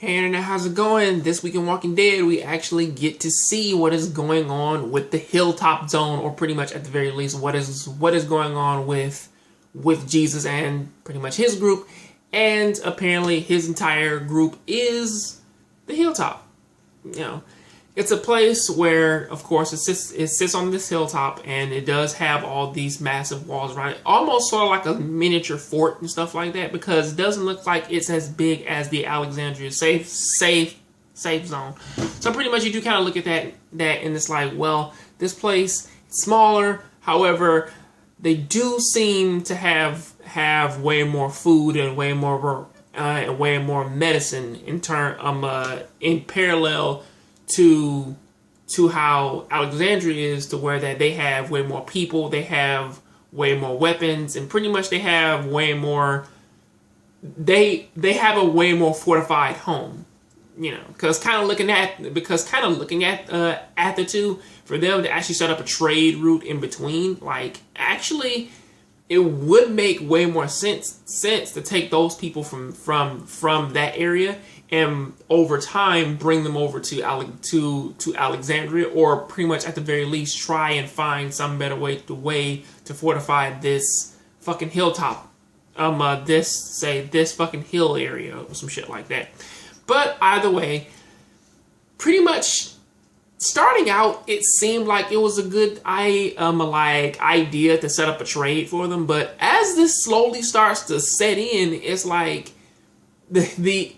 Hey internet, how's it going? This week in Walking Dead, we actually get to see what is going on with the Hilltop Zone, or pretty much at the very least, what is going on with Jesus and pretty much his group. And apparently, his entire group is the Hilltop. You know, it's a place where, of course, it sits on this hilltop, and it does have all these massive walls around it, almost sort of like a miniature fort and stuff like that, because it doesn't look like it's as big as the Alexandria safe zone. So pretty much you do kind of look at that and it's like, well, this place is smaller. However, they do seem to have way more food and way more medicine in parallel to how Alexandria is, to where that they have way more people, they have way more weapons, and pretty much they have way more. They have a way more fortified home, you know. Because kind of looking at the two, for them to actually set up a trade route in between, like actually, it would make way more sense to take those people from that area and over time bring them over to Alexandria, or pretty much at the very least try and find some better way to fortify this fucking hilltop, this fucking hill area or some shit like that. But either way, pretty much starting out, it seemed like it was a good idea to set up a trade for them. But as this slowly starts to set in, it's like the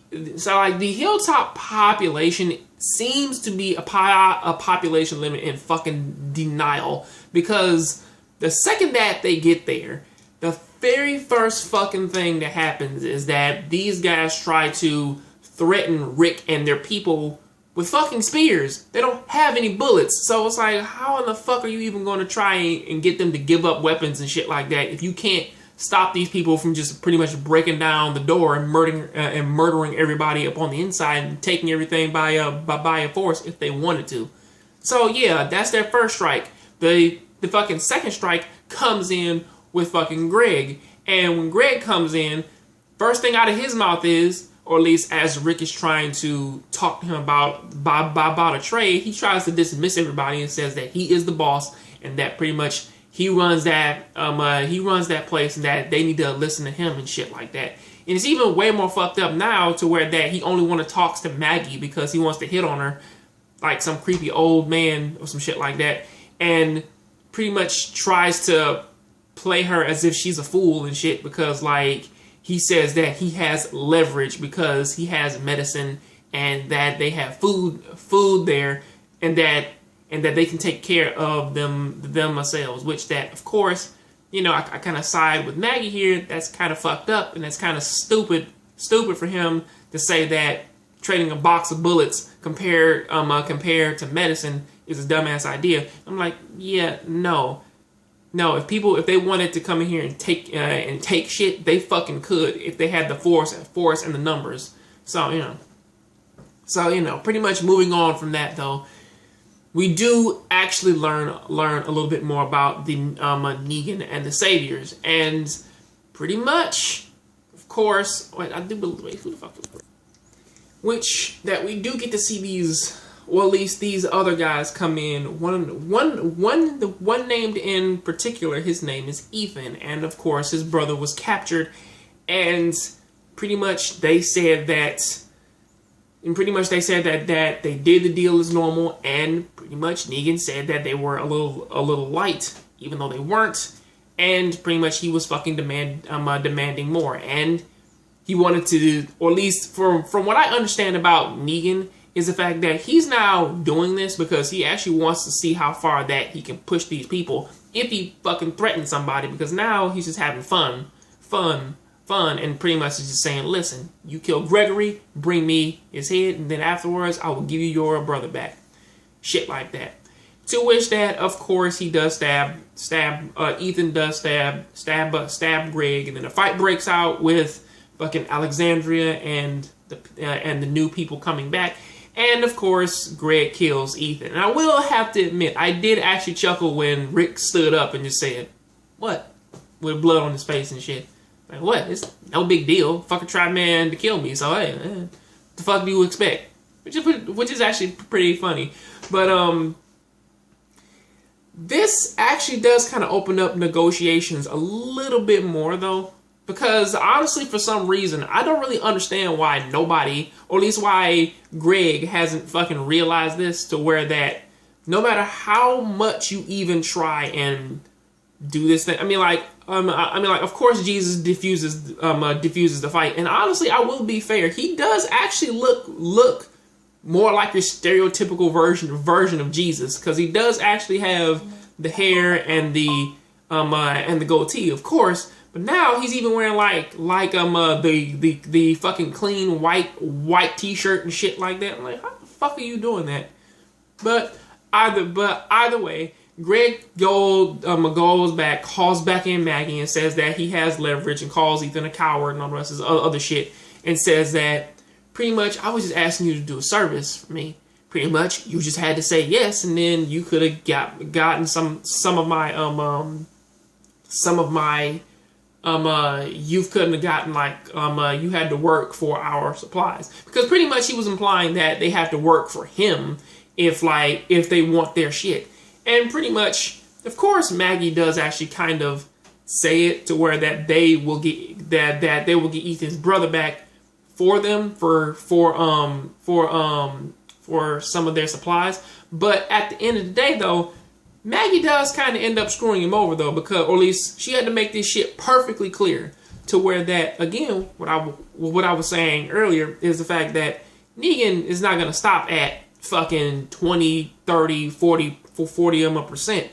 hilltop population seems to be a population limit in fucking denial, because the second that they get there, the very first fucking thing that happens is that these guys try to threaten Rick and their people with fucking spears. They don't have any bullets, so it's like, how in the fuck are you even going to try and get them to give up weapons and shit like that if you can't stop these people from just pretty much breaking down the door and murdering everybody up on the inside and taking everything by force if they wanted to? So yeah, that's their first strike. The fucking second strike comes in with fucking Greg, and when Greg comes in, first thing out of his mouth is, or at least as Rick is trying to talk to him about a trade, he tries to dismiss everybody and says that he is the boss and that pretty much he runs that place and that they need to listen to him and shit like that. And it's even way more fucked up now, to where that he only want to talk to Maggie because he wants to hit on her like some creepy old man or some shit like that, and pretty much tries to play her as if she's a fool and shit, because like he says that he has leverage because he has medicine and that they have food there, and that they can take care of them themselves. Which that, of course, you know, I kind of side with Maggie here. That's kind of fucked up, and that's kind of stupid for him to say that trading a box of bullets compared to medicine is a dumbass idea. I'm like, yeah, no. If they wanted to come in here and take shit, they fucking could if they had the force and the numbers. So you know, pretty much moving on from that though, we do actually learn a little bit more about the Negan and the Saviors, and pretty much, of course, who the fuck? Which that we do get to see these. Well, at least these other guys come in. The one named in particular, his name is Ethan, and of course his brother was captured, and pretty much they said that they did the deal as normal, and pretty much Negan said that they were a little light, even though they weren't, and pretty much he was fucking demanding more, and he wanted to, or at least from what I understand about Negan, is the fact that he's now doing this because he actually wants to see how far that he can push these people if he fucking threatens somebody, because now he's just having fun, and pretty much is just saying, listen, you kill Gregory, bring me his head, and then afterwards I will give you your brother back. Shit like that. To which that, of course, he does Ethan does stab Greg, and then a fight breaks out with fucking Alexandria and the new people coming back. And, of course, Greg kills Ethan. And I will have to admit, I did actually chuckle when Rick stood up and just said, what? With blood on his face and shit. Like, what? It's no big deal. Fucker tried, man, to kill me, so hey. The fuck do you expect? Which is actually pretty funny. But this actually does kind of open up negotiations a little bit more, though. Because, honestly, for some reason, I don't really understand why nobody, or at least why Greg hasn't fucking realized this, to where that no matter how much you even try and do this thing, I mean, like, of course, Jesus diffuses the fight. And honestly, I will be fair, he does actually look more like your stereotypical version of Jesus, because he does actually have the hair and the goatee, of course. But now he's even wearing the fucking clean white t-shirt and shit like that. I'm like, how the fuck are you doing that? But either way, Greg goes back, calls back in Maggie and says that he has leverage and calls Ethan a coward and all the rest of his other shit, and says that pretty much I was just asking you to do a service for me. Pretty much you just had to say yes, and then you could have gotten some of my you couldn't have gotten you had to work for our supplies, because pretty much he was implying that they have to work for him if they want their shit. And pretty much, of course, Maggie does actually kind of say it to where that they will get that they will get Ethan's brother back for them for some of their supplies. But at the end of the day, though, Maggie does kind of end up screwing him over, though, because, or at least she had to make this shit perfectly clear to where that, again, what I was saying earlier is the fact that Negan is not going to stop at fucking 20, 30, 40%.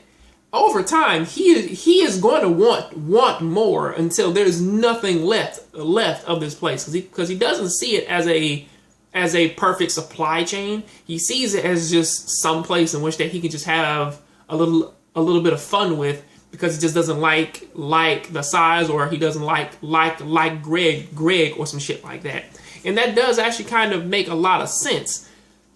Over time, he is going to want more until there's nothing left of this place, because he doesn't see it as a perfect supply chain. He sees it as just some place in which that he can just have a little bit of fun with, because he just doesn't like the size, or he doesn't like Greg or some shit like that. And that does actually kind of make a lot of sense,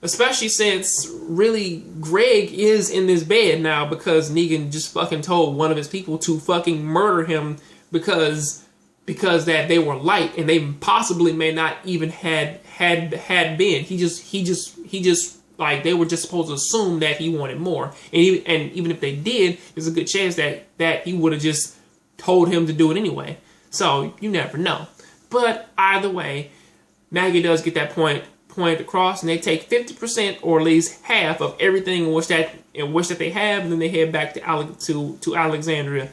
especially since really Greg is in this bed now because Negan just fucking told one of his people to fucking murder him because that they were light, and they possibly may not even had been. He just like, they were just supposed to assume that he wanted more, and even if they did, there's a good chance that he would have just told him to do it anyway. So you never know. But either way, Maggie does get that point across, and they take 50% or at least half of everything in which that they have, and then they head back to Alexandria.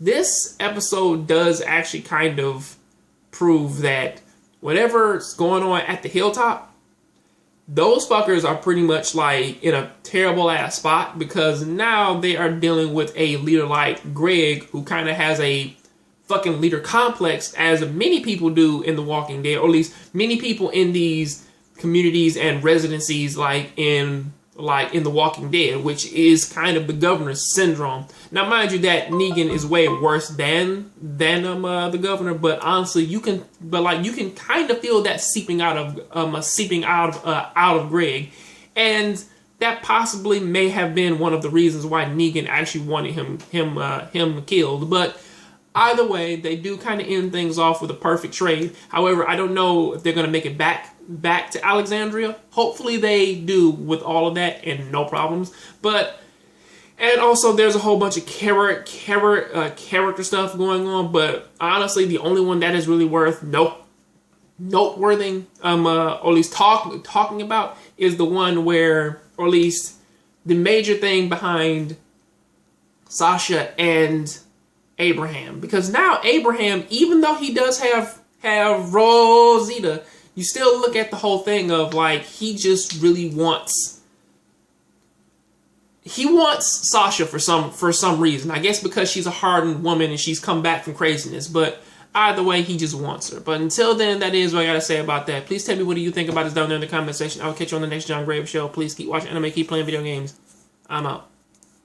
This episode does actually kind of prove that whatever's going on at the hilltop, those fuckers are pretty much like in a terrible ass spot, because now they are dealing with a leader like Greg, who kind of has a fucking leader complex, as many people do in The Walking Dead, or at least many people in these communities and residencies like in The Walking Dead, which is kind of the governor's syndrome. Now, mind you, that Negan is way worse than the governor, but honestly, you can kind of feel that seeping out of Greg, and that possibly may have been one of the reasons why Negan actually wanted him killed. But either way, they do kind of end things off with a perfect trade. However, I don't know if they're going to make it back to Alexandria. Hopefully they do with all of that and no problems. And also there's a whole bunch of character stuff going on. But honestly, the only one that is really worth noteworthy, or at least talking about, is the one where, or at least the major thing behind Sasha and Abraham. Because now Abraham, even though he does have Rosita, you still look at the whole thing of like, he just really wants Sasha for some reason. I guess because she's a hardened woman and she's come back from craziness. But either way, he just wants her. But until then, that is what I gotta say about that. Please tell me what do you think about this down there in the comment section. I'll catch you on the next John Graves show. Please keep watching anime, keep playing video games. I'm out.